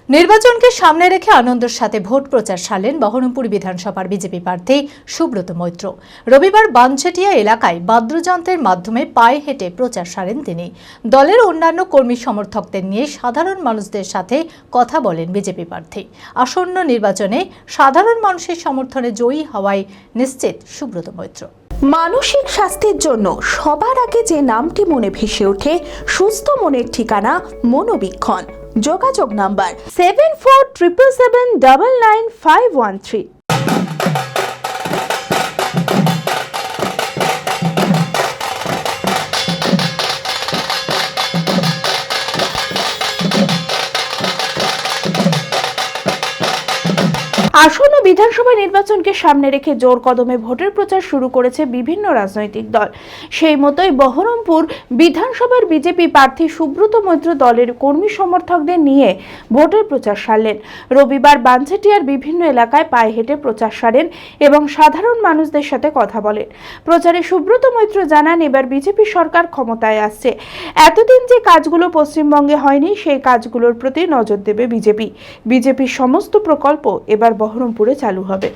নির্বাচনকে সামনে রেখে আনন্দের সাথে ভোট প্রচার সারলেন বহরমপুর বিধানসভার বিজেপি প্রার্থী সুব্রত মৈত্র। রবিবার বানছেটিয়া এলাকায় বাদ্যযন্ত্রের মাধ্যমে পায়ে হেঁটে প্রচার সারেন তিনি। দলের অন্যান্য কর্মী সমর্থকদের নিয়ে সাধারণ মানুষদের সাথে কথা বলেন বিজেপি প্রার্থী। আসন্ন নির্বাচনে সাধারণ মানুষের সমর্থনে জয়ী হওয়ায় নিশ্চিত সুব্রত মৈত্র। মানসিক স্বাস্থ্যের জন্য সবার আগে যে নামটি মনে ভেসে ওঠে, সুস্থ মনের ঠিকানা মনোবীক্ষণ। যোগাযোগ নাম্বার 7477799513। আসন্ন বিধানসভা নির্বাচনকে সামনে রেখে জোর কদমে ভোটের প্রচার শুরু করেছে বিভিন্ন রাজনৈতিক দল। সেই মতোই বহরমপুর বিধানসভার বিজেপি প্রার্থী সুব্রত মৈত্র দলের কর্মী সমর্থকদের নিয়ে ভোটের প্রচার সারলেন। রবিবার বানছেটিয়ার বিভিন্ন এলাকায় পায়ে হেঁটে প্রচার সারেন এবং সাধারণ মানুষদের সাথে কথা বলেন। প্রচারে সুব্রত মৈত্র জানান, এবার বিজেপি সরকার ক্ষমতায় আসছে। এতদিন যে কাজগুলো পশ্চিমবঙ্গে হয়নি, সেই কাজগুলোর প্রতি নজর দেবে বিজেপি। বিজেপির সমস্ত প্রকল্প এবার বহরমপুরে চালু হবে।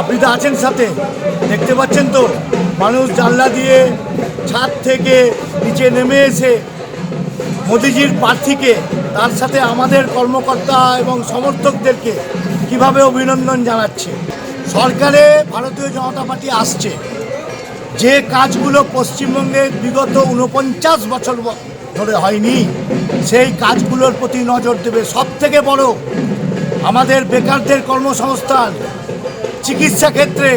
আপনি তো আছেন সাথে, দেখতে পাচ্ছেন তো মানুষ জানলা দিয়ে ছাদ থেকে নিচে নেমে এসে মোদিজির প্রার্থীকে, তার সাথে আমাদের কর্মকর্তা এবং সমর্থকদেরকে কিভাবে অভিনন্দন জানাচ্ছে। সরকারে ভারতীয় জনতা পার্টি আসছে, যে কাজগুলো পশ্চিমবঙ্গের বিগত 49 বছর ধরে হয়নি, সেই কাজগুলোর প্রতি নজর দেবে। সব থেকে বড় আমাদের বেকারদের কর্মসংস্থান, চিকিৎসা ক্ষেত্রে,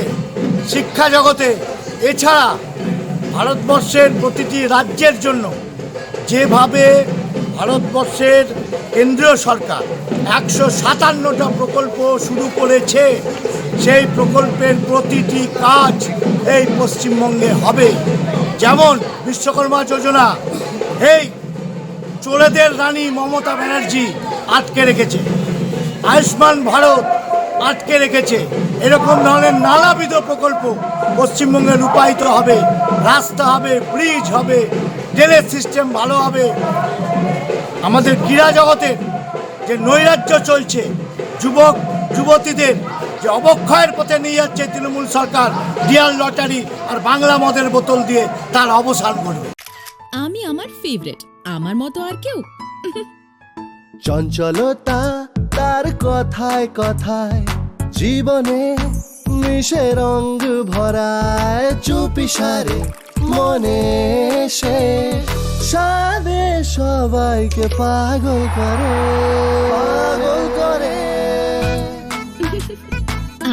শিক্ষা জগতে, এছাড়া ভারতবর্ষের প্রতিটি রাজ্যের জন্য যেভাবে ভারতবর্ষের কেন্দ্রীয় সরকার 157টা প্রকল্প শুরু করেছে, সেই প্রকল্পের প্রতিটি কাজ এই পশ্চিমবঙ্গে হবে। যেমন বিশ্বকর্মা যোজনা, এই চোরেদের রানী মমতা ব্যানার্জি আটকে রেখেছে, আয়ুষ্মান ভারত আটকে রেখেছে। এরকম ধরনের নানাবিধ প্রকল্প পশ্চিমবঙ্গে রূপায়িত হবে। রাস্তা হবে, ব্রিজ হবে, রেলের সিস্টেম ভালো হবে। আমাদের ক্রীড়া জগতের যে নৈরাজ্য চলছে, যুবক যুবতীদের যে অবক্ষয়ের পথে নিয়ে যাচ্ছে তৃণমূল সরকার, ডিয়ার লটারি আর বাংলা মদের বোতল দিয়ে, তার অবসান করবে। আমি আমার ফেভারিট, আমার মতো আর কেউ। চঞ্চলতা তার কথায় কথায় জীবনে মিশে রঙ ভরায়, চুপি সারে মনে সে সাদে সবাইকে পাগল করে, পাগল করে।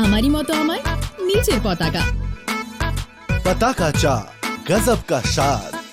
আমারই মতো আমার নিচের পতাকা। পতাকা চা, গজব কা স্বাদ।